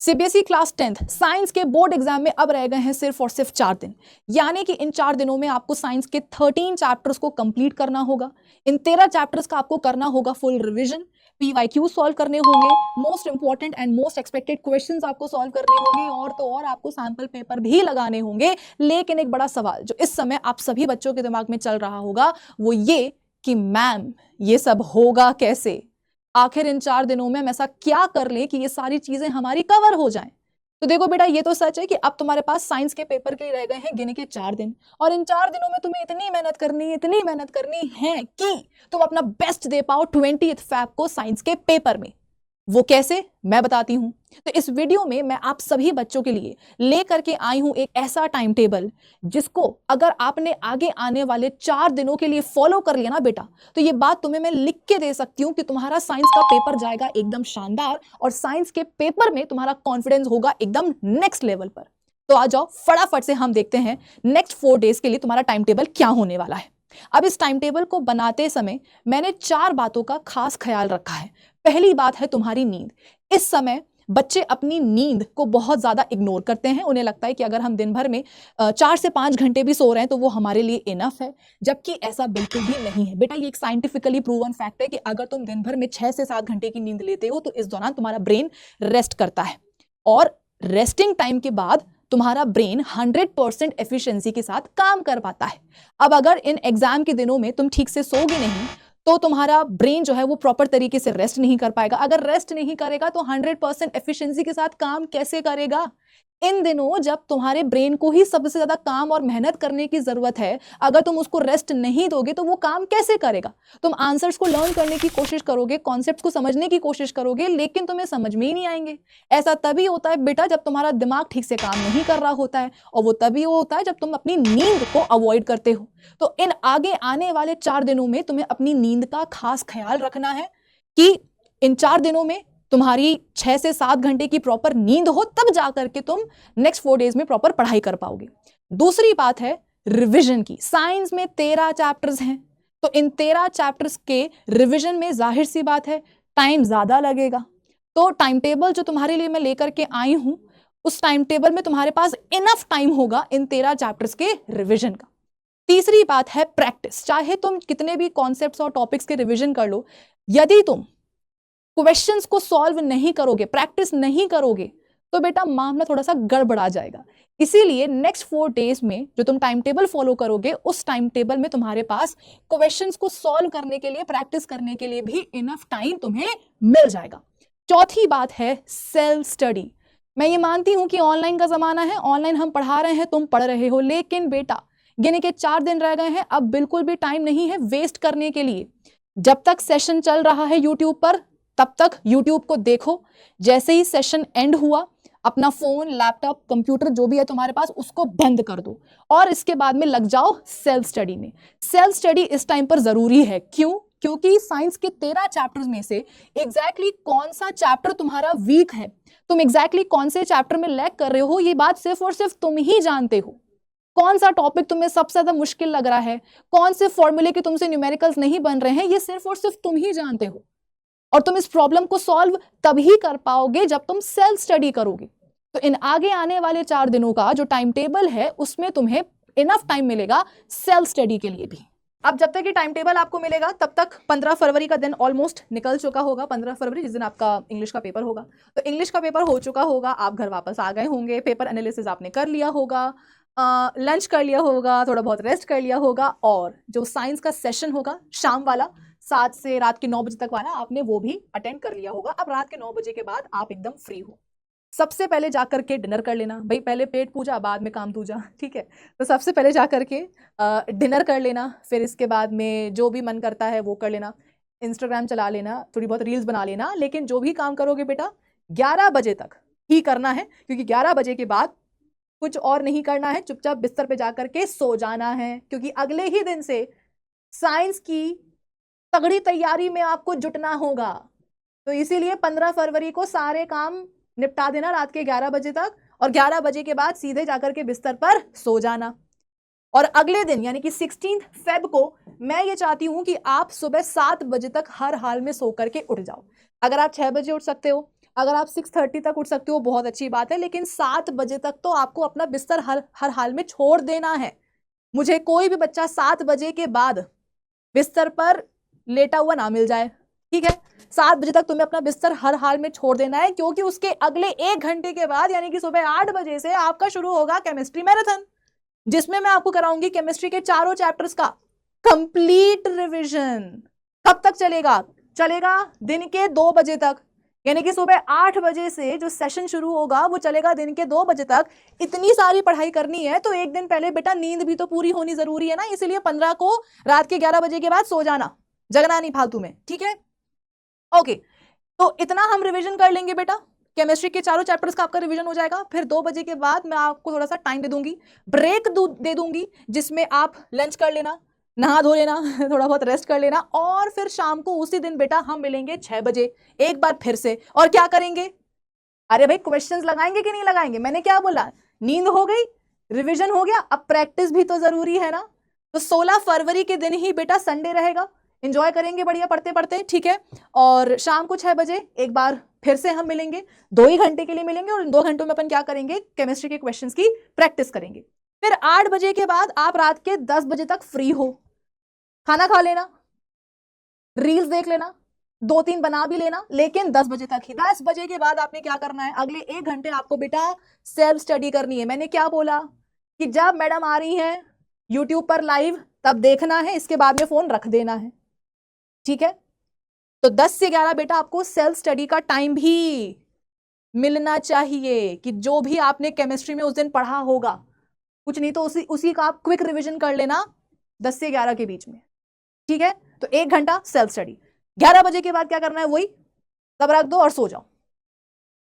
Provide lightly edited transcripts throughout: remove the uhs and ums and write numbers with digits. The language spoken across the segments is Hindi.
सीबीएसई क्लास 10th साइंस के बोर्ड एग्जाम में अब रह गए हैं सिर्फ और सिर्फ 4 दिन, यानी कि इन 4 दिनों में आपको साइंस के 13 चैप्टर्स को कंप्लीट करना होगा। इन 13 चैप्टर्स का आपको करना होगा फुल रिवीजन, पीवाईक्यू सॉल्व करने होंगे, most important and most expected questions आपको सॉल्व करने होंगे, और तो और आपको सैंपल पेपर भी लगाने होंगे। लेकिन एक बड़ा सवाल जो इस समय आप सभी बच्चों के दिमाग में चल रहा होगा वो ये कि मैम ये सब होगा कैसे, आखिर इन 4 दिनों में हम ऐसा क्या कर लें कि ये सारी चीजें हमारी कवर हो जाएं। तो देखो बेटा, ये तो सच है कि अब तुम्हारे पास साइंस के पेपर के लिए रह गए हैं गिने के 4 दिन, और इन 4 दिनों में तुम्हें इतनी मेहनत करनी है कि तुम अपना बेस्ट दे पाओ 20th Feb को साइंस के पेपर में। वो कैसे, मैं बताती हूं। तो इस वीडियो में मैं आप सभी बच्चों के लिए लेकर के आई हूं एक ऐसा टाइम टेबल जिसको अगर आपने आगे आने वाले 4 दिनों के लिए फॉलो कर लिया ना बेटा, तो ये बात तुम्हें मैं लिख के दे सकती हूं कि तुम्हारा साइंस का पेपर जाएगा एकदम शानदार, और साइंस के पेपर में तुम्हारा कॉन्फिडेंस होगा एकदम नेक्स्ट लेवल पर। तो आ जाओ फटाफट से हम देखते हैं नेक्स्ट 4 डेज के लिए तुम्हारा टाइम टेबल क्या होने वाला है। अब इस टाइम टेबल को बनाते समय मैंने 4 बातों का खास ख्याल रखा है। पहली बात है तुम्हारी नींद। इस समय बच्चे अपनी नींद को बहुत ज्यादा इग्नोर करते हैं, उन्हें लगता है कि अगर हम दिन भर में 4 से 5 घंटे भी सो रहे हैं तो वो हमारे लिए इनफ है, जबकि ऐसा बिल्कुल भी नहीं है बेटा। ये एक साइंटिफिकली प्रूवन फैक्ट है कि अगर तुम दिन भर में 6 से 7 घंटे की नींद लेते हो तो इस दौरान तुम्हारा ब्रेन रेस्ट करता है, और रेस्टिंग टाइम के बाद तुम्हारा ब्रेन 100% एफिशिएंसी के साथ काम कर पाता है। अब अगर इन एग्जाम के दिनों में तुम ठीक से सोओगे नहीं तो तुम्हारा ब्रेन जो है वो प्रॉपर तरीके से रेस्ट नहीं कर पाएगा। अगर रेस्ट नहीं करेगा तो 100% एफिशिएंसी के साथ काम कैसे करेगा। इन दिनों जब तुम्हारे ब्रेन को ही सबसे ज्यादा काम और मेहनत करने की जरूरत है, अगर तुम उसको रेस्ट नहीं दोगे तो वो काम कैसे करेगा। तुम आंसर्स को लर्न करने की कोशिश करोगे, कॉन्सेप्ट्स को समझने की कोशिश करोगे, लेकिन तुम्हें समझ में ही नहीं आएंगे। ऐसा तभी होता है बेटा जब तुम्हारा दिमाग ठीक से काम नहीं कर रहा होता है, और वो तभी होता है जब तुम अपनी नींद को अवॉइड करते हो। तो इन आगे आने वाले 4 दिनों में तुम्हें अपनी नींद का खास ख्याल रखना है कि इन 4 दिनों में तुम्हारी 6 से 7 घंटे की प्रॉपर नींद हो, तब जाकर के तुम नेक्स्ट 4 डेज में प्रॉपर पढ़ाई कर पाओगे। दूसरी बात है रिवीजन की। साइंस में 13 चैप्टर्स हैं, तो इन 13 चैप्टर्स के रिवीजन में जाहिर सी बात है टाइम ज्यादा लगेगा। तो टाइम टेबल जो तुम्हारे लिए मैं लेकर के आई हूं, उस टाइम टेबल में तुम्हारे पास इनफ टाइम होगा इन 13 चैप्टर्स के रिविजन का। तीसरी बात है प्रैक्टिस। चाहे तुम कितने भी कॉन्सेप्ट्स और टॉपिक्स के रिवीजन कर लो, यदि तुम क्वेश्चंस को सॉल्व नहीं करोगे, प्रैक्टिस नहीं करोगे, तो बेटा मामला थोड़ा सा गड़बड़ा जाएगा। इसीलिए नेक्स्ट 4 डेज में जो तुम टाइम टेबल फॉलो करोगे, उस टाइम टेबल में तुम्हारे पास क्वेश्चंस को सॉल्व करने के लिए, प्रैक्टिस करने के लिए भी इनफ टाइम तुम्हें मिल जाएगा। चौथी बात है सेल्फ स्टडी। मैं ये मानती हूं कि ऑनलाइन का जमाना है, ऑनलाइन हम पढ़ा रहे हैं, तुम पढ़ रहे हो, लेकिन बेटा गिने के 4 दिन रह गए हैं, अब बिल्कुल भी टाइम नहीं है वेस्ट करने के लिए। जब तक सेशन चल रहा है यूट्यूब पर, तब तक यूट्यूब को देखो। जैसे ही सेशन एंड हुआ, अपना फोन, लैपटॉप, कंप्यूटर जो भी है तुम्हारे पास, उसको बंद कर दो और इसके बाद में लग जाओ सेल्फ स्टडी में। सेल्फ स्टडी इस टाइम पर जरूरी है। क्यों? क्योंकि साइंस के 13 चैप्टर्स में से एग्जैक्टली कौन सा चैप्टर तुम्हारा वीक है, तुम एग्जैक्टली कौन से चैप्टर में लैग कर रहे हो, ये बात सिर्फ और सिर्फ तुम ही जानते हो। कौन सा टॉपिक तुम्हें सबसे ज्यादा मुश्किल लग रहा है, कौन से फॉर्मूले के तुमसे न्यूमेरिकल्स नहीं बन रहे हैं, ये सिर्फ और सिर्फ तुम ही जानते हो। और तुम इस प्रॉब्लम को सॉल्व तभी कर पाओगे जब तुम सेल्फ स्टडी करोगे। तो इन आगे आने वाले 4 दिनों का जो टाइम टेबल है, उसमें तुम्हें इनफ टाइम मिलेगा सेल्फ स्टडी के लिए भी। अब जब तक ये टाइम टेबल आपको मिलेगा, तब तक 15 फरवरी का दिन ऑलमोस्ट निकल चुका होगा। 15 फरवरी जिस दिन आपका इंग्लिश का पेपर होगा, तो इंग्लिश का पेपर हो चुका होगा, आप घर वापस आ गए होंगे, पेपर एनालिसिस आपने कर लिया होगा, लंच कर लिया होगा, थोड़ा बहुत रेस्ट कर लिया होगा, और जो साइंस का सेशन होगा शाम वाला 7 से रात के 9 बजे तक वाला, आपने वो भी अटेंड कर लिया होगा। अब रात के 9 बजे के बाद आप एकदम फ्री हो। सबसे पहले जाकर के डिनर कर लेना भाई, पहले पेट पूजा बाद में काम दूजा, ठीक है। तो सबसे पहले जाकर के डिनर कर लेना, फिर इसके बाद में जो भी मन करता है वो कर लेना, इंस्टाग्राम चला लेना, थोड़ी बहुत रील्स बना लेना, लेकिन जो भी काम करोगे बेटा 11 बजे तक ही करना है, क्योंकि 11 बजे के बाद कुछ और नहीं करना है, चुपचाप बिस्तर पे जाकर के सो जाना है, क्योंकि अगले ही दिन से साइंस की तगड़ी तैयारी में आपको जुटना होगा। तो इसीलिए 15 फरवरी को सारे काम निपटा देना रात के 11 बजे तक, और 11 बजे के बाद सीधे जाकर के बिस्तर पर सो जाना। और अगले दिन यानी कि 16 फेब को मैं ये चाहती हूं कि आप सुबह 7 बजे तक हर हाल में सो करके उठ जाओ। अगर आप 6 बजे उठ सकते हो, अगर आप 6:30 तक उठ सकते हो बहुत अच्छी बात है, लेकिन 7 बजे तक तो आपको अपना बिस्तर हर हाल में छोड़ देना है। मुझे कोई भी बच्चा 7 बजे के बाद बिस्तर पर लेटा हुआ ना मिल जाए, ठीक है। 7 बजे तक तुम्हें अपना बिस्तर हर हाल में छोड़ देना है, क्योंकि उसके अगले 1 घंटे के बाद यानी कि सुबह 8 बजे से आपका शुरू होगा केमिस्ट्री मैराथन, जिसमें मैं आपको कराऊंगी केमिस्ट्री के चारों चैप्टर्स का कंप्लीट रिवीजन। कब तक चलेगा? चलेगा दिन के 2 बजे तक, यानी कि सुबह 8 बजे से जो सेशन शुरू होगा वो चलेगा दिन के 2 बजे तक। इतनी सारी पढ़ाई करनी है तो एक दिन पहले बेटा नींद भी तो पूरी होनी जरूरी है ना, इसलिए 15 को रात के 11 बजे के बाद सो जाना, जगना नहीं फालतू में, ठीक है। ओके, तो इतना हम रिवीजन कर लेंगे बेटा, केमिस्ट्री के चारों चैप्टर्स का आपका रिवीजन हो जाएगा। फिर 2 बजे के बाद मैं आपको थोड़ा सा टाइम दे दूंगी, ब्रेक दे दूंगी, जिसमें आप लंच कर लेना, नहा धो लेना, थोड़ा बहुत रेस्ट कर लेना, और फिर शाम को उसी दिन बेटा हम मिलेंगे 6 बजे एक बार फिर से। और क्या करेंगे? अरे भाई क्वेश्चंस लगाएंगे कि नहीं लगाएंगे? मैंने क्या बोला, नींद हो गई, रिवीजन हो गया, अब प्रैक्टिस भी तो जरूरी है ना। तो 16 फरवरी के दिन ही बेटा संडे रहेगा, एंजॉय करेंगे बढ़िया पढ़ते पढ़ते, ठीक है। और शाम को 6 बजे एक बार फिर से हम मिलेंगे, 2 ही घंटे के लिए मिलेंगे, और इन 2 घंटों में अपन क्या करेंगे, केमिस्ट्री के क्वेश्चंस की प्रैक्टिस करेंगे। फिर 8 बजे के बाद आप रात के 10 बजे तक फ्री हो, खाना खा लेना, रील्स देख लेना, 2-3 बना भी लेना, लेकिन 10 बजे तक ही। 10 बजे के बाद आपने क्या करना है, अगले 1 घंटे आपको बेटा सेल्फ स्टडी करनी है। मैंने क्या बोला कि जब मैडम आ रही है यूट्यूब पर लाइव तब देखना है, इसके बाद में फोन रख देना है, ठीक है। तो 10 से 11 बेटा आपको सेल्फ स्टडी का टाइम भी मिलना चाहिए, कि जो भी आपने केमिस्ट्री में उस दिन पढ़ा होगा, कुछ नहीं तो उसी का आप क्विक रिवीजन कर लेना 10 से 11 के बीच में, ठीक है। तो 1 घंटा सेल्फ स्टडी। 11 बजे के बाद क्या करना है, वही तब रख दो और सो जाओ,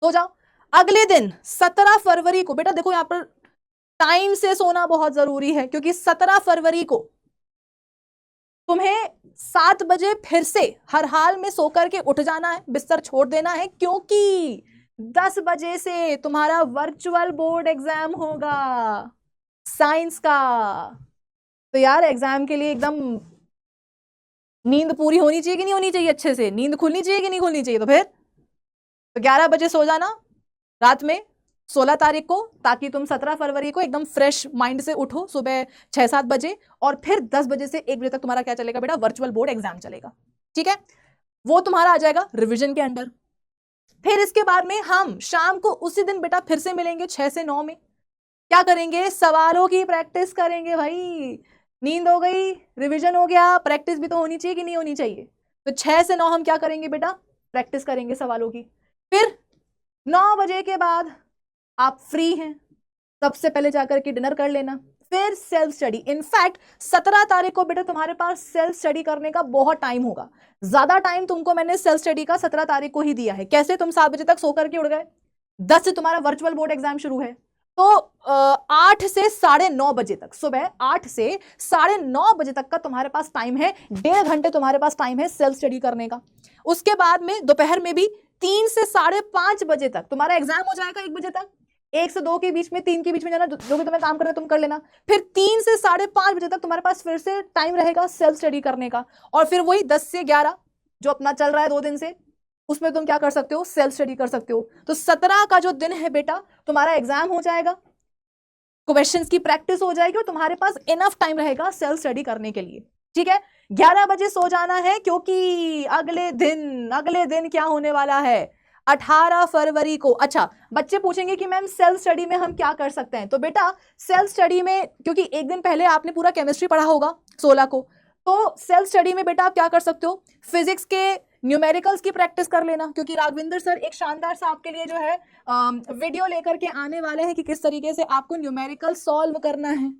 सो जाओ। अगले दिन 17 फरवरी को बेटा देखो, यहां पर टाइम से सोना बहुत जरूरी है, क्योंकि 17 फरवरी को तुम्हें 7 बजे फिर से हर हाल में सोकर के उठ जाना है, बिस्तर छोड़ देना है, क्योंकि 10 बजे से तुम्हारा वर्चुअल बोर्ड एग्जाम होगा साइंस का। तो यार एग्जाम के लिए एकदम नींद पूरी होनी चाहिए कि नहीं होनी चाहिए, अच्छे से नींद खुलनी चाहिए कि नहीं खुलनी चाहिए। तो फिर तो 11 बजे सो जाना रात में 16 तारीख को, ताकि तुम 17 फरवरी को एकदम फ्रेश माइंड से उठो सुबह 6-7 बजे, और फिर 10 बजे से 1 बजे तक तुम्हारा क्या चलेगा बेटा, वर्चुअल बोर्ड एग्जाम चलेगा, ठीक है। वो तुम्हारा आ जाएगा रिविजन के अंडर। फिर इसके बाद में हम शाम को उसी दिन बेटा फिर से मिलेंगे 6 से 9 में। क्या करेंगे, सवालों की प्रैक्टिस करेंगे। भाई नींद हो गई, रिविजन हो गया, प्रैक्टिस भी तो होनी चाहिए कि नहीं होनी चाहिए। तो 6 से 9 हम क्या करेंगे बेटा, प्रैक्टिस करेंगे सवालों की। फिर 9 बजे के बाद आप फ्री हैं, सबसे पहले जाकर के डिनर कर लेना, फिर सेल्फ स्टडी। इनफैक्ट 17 तारीख को बेटा तुम्हारे पास सेल्फ स्टडी करने का बहुत टाइम होगा, ज्यादा टाइम तुमको मैंने सेल्फ स्टडी का 17 तारीख को ही दिया है। कैसे, तुम 7 बजे तक सो करके उड़ गए, 10 से तुम्हारा वर्चुअल बोर्ड एग्जाम शुरू है, तो 8 से 9:30 बजे तक, सुबह 8 से 9:30 बजे तक का तुम्हारे पास टाइम है, 1.5 घंटे तुम्हारे पास टाइम है सेल्फ स्टडी करने का। उसके बाद में दोपहर में भी 3 से 5:30 बजे तक तुम्हारा एग्जाम हो जाएगा, 1 बजे तक। 1 से 2 के बीच में, 3 के बीच में जाना, जो भी तुम्हें काम करना है तुम कर लेना। फिर 3 से 5:30 बजे तक तुम्हारे पास फिर से टाइम रहेगा सेल्फ स्टडी करने का, और फिर वही 10 से 11 जो अपना चल रहा है 2 दिन से, उसमें तुम क्या कर सकते हो, सेल्फ स्टडी कर सकते हो। तो 17 का जो दिन है बेटा तुम्हारा एग्जाम हो जाएगा, क्वेश्चंस की प्रैक्टिस हो जाएगी, और तुम्हारे पास इनफ टाइम रहेगा सेल्फ स्टडी करने के लिए, ठीक है। 11 बजे सो जाना है, क्योंकि अगले दिन क्या होने वाला है, 18 फरवरी को। अच्छा, बच्चे पूछेंगे कि मैम सेल्फ स्टडी में हम क्या कर सकते हैं। तो बेटा सेल्फ स्टडी में, क्योंकि एक दिन पहले आपने पूरा केमिस्ट्री पढ़ा होगा 16 को, तो सेल्फ स्टडी में बेटा आप क्या कर सकते हो, फिजिक्स के न्यूमेरिकल्स की प्रैक्टिस कर लेना, क्योंकि राघविंदर सर एक शानदार सा आपके लिए जो है वीडियो लेकर के आने वाले हैं कि किस तरीके से आपको न्यूमेरिकल सॉल्व करना है।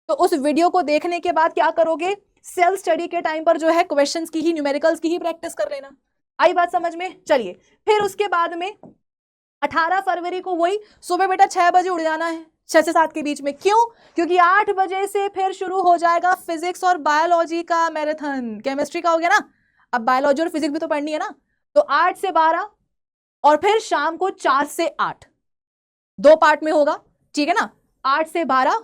तो उस वीडियो को देखने के बाद क्या करोगे, सेल्फ स्टडी के टाइम पर जो है क्वेश्चंस की ही, न्यूमेरिकल्स की ही प्रैक्टिस कर लेना। आई बात समझ में? चलिए, फिर उसके बाद में 18 फरवरी को वही सुबह बेटा 6 बजे उड़ जाना है, 6 से 7 के बीच में। क्यों? क्योंकि 8 बजे से फिर शुरू हो जाएगा फिजिक्स और बायोलॉजी का मैराथन। केमिस्ट्री का हो गया ना, अब बायोलॉजी और फिजिक्स भी तो पढ़नी है ना। तो 8 से 12 और फिर शाम को 4 से 8, 2 पार्ट में होगा, ठीक है ना। 8 से 12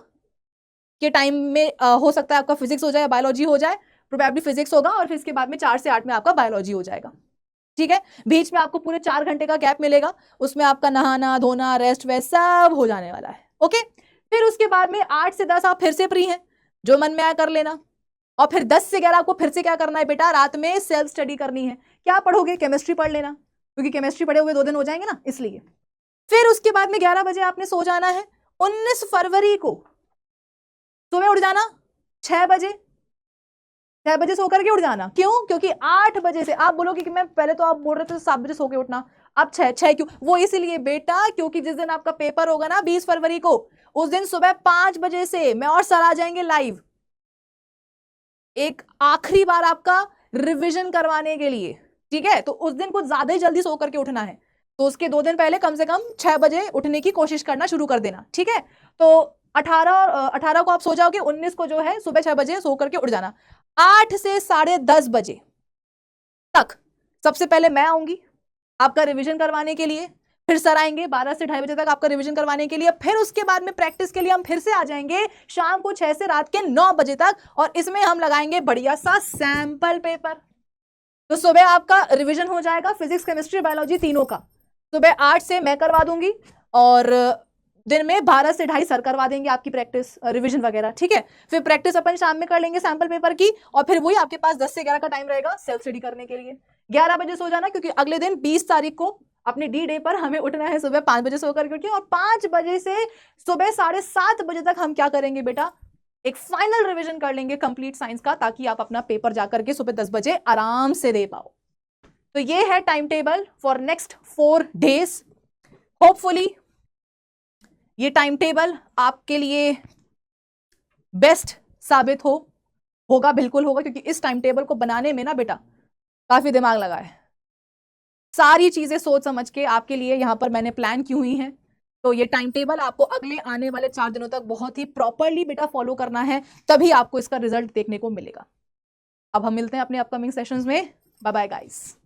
के टाइम में हो सकता है आपका फिजिक्स हो जाए, बायोलॉजी हो जाए, प्रोबेबली फिजिक्स होगा, और फिर इसके बाद में 4 से 8 में आपका बायोलॉजी हो जाएगा। ठीक है, बीच में आपको पूरे 4 घंटे का गैप मिलेगा, उसमें आपका नहाना धोना रेस्ट वेस्ट सब हो जाने वाला है। ओके, फिर उसके बाद में 8 से 10 आप फिर से फ्री हैं, जो मन में आया कर लेना। और फिर 10 से 11 आपको फिर से क्या करना है बेटा, रात में सेल्फ स्टडी करनी है। क्या पढ़ोगे, केमिस्ट्री पढ़ लेना, क्योंकि केमिस्ट्री पढ़े हुए 2 दिन हो जाएंगे ना, इसलिए। फिर उसके बाद में 11 बजे आपने सो जाना है। 19 फरवरी को सुबह उठ जाना 6 बजे, 6 बजे सो करके उठ जाना। क्यों, क्योंकि 8 बजे से आप बोलोगे कि मैं पहले तो आप बोल रहे थे 7 बजे सो के उठना, अब 6 क्यों, वो इसलिए बेटा क्योंकि जिस दिन आपका पेपर होगा ना 20 फरवरी को, उस दिन सुबह 5 बजे से मैं और सर आ जाएंगे लाइव, एक आखिरी बार आपका रिवीजन करवाने के लिए। ठीक है, तो उस दिन कुछ ज्यादा ही जल्दी सो करके उठना है, तो उसके 2 दिन पहले कम से कम 6 बजे उठने की कोशिश करना शुरू कर देना। ठीक है, तो 18 को आप सो जाओगे, 19 को जो है सुबह 6 बजे सो करके उठ जाना। 8 से 10:30 बजे तक सबसे पहले मैं आऊंगी आपका रिवीजन करवाने के लिए, फिर सर आएंगे 12 से 2:30 बजे तक आपका रिवीजन करवाने के लिए, फिर उसके बाद में प्रैक्टिस के लिए हम फिर से आ जाएंगे शाम को 6 से रात के 9 बजे तक, और इसमें हम लगाएंगे बढ़िया सा सैंपल पेपर। तो सुबह आपका रिवीजन हो जाएगा फिजिक्स केमिस्ट्री बायोलॉजी तीनों का, सुबह 8 से मैं करवा दूंगी और दिन में 12 से 2:30 सर करवा देंगे आपकी प्रैक्टिस रिवीजन वगैरह। ठीक है, फिर प्रैक्टिस अपन शाम में कर लेंगे सैंपल पेपर की, और फिर वही आपके पास 10 से 11 का टाइम रहेगा सेल्फ स्टडी करने के लिए। 11 बजे सो जाना, क्योंकि अगले दिन 20 तारीख को अपने डी डे पर हमें उठना है सुबह 5 बजे सो करके, और 5 बजे से सुबह 7:30 बजे तक हम क्या करेंगे बेटा, एक फाइनल रिवीजन कर लेंगे कंप्लीट साइंस का, ताकि आप अपना पेपर जाकर के सुबह 10 बजे आराम से दे पाओ। तो ये है time table for next 4 days. Hopefully ये टाइम टेबल आपके लिए बेस्ट साबित होगा, बिल्कुल होगा, क्योंकि इस टाइम टेबल को बनाने में ना बेटा काफी दिमाग लगा है, सारी चीजें सोच समझ के आपके लिए यहां पर मैंने प्लान की हुई हैं। तो ये टाइम टेबल आपको अगले आने वाले 4 दिनों तक बहुत ही प्रॉपरली बेटा फॉलो करना है, तभी आपको इसका रिजल्ट देखने को मिलेगा। अब हम मिलते हैं अपने अपकमिंग सेशंस में। Bye bye guys.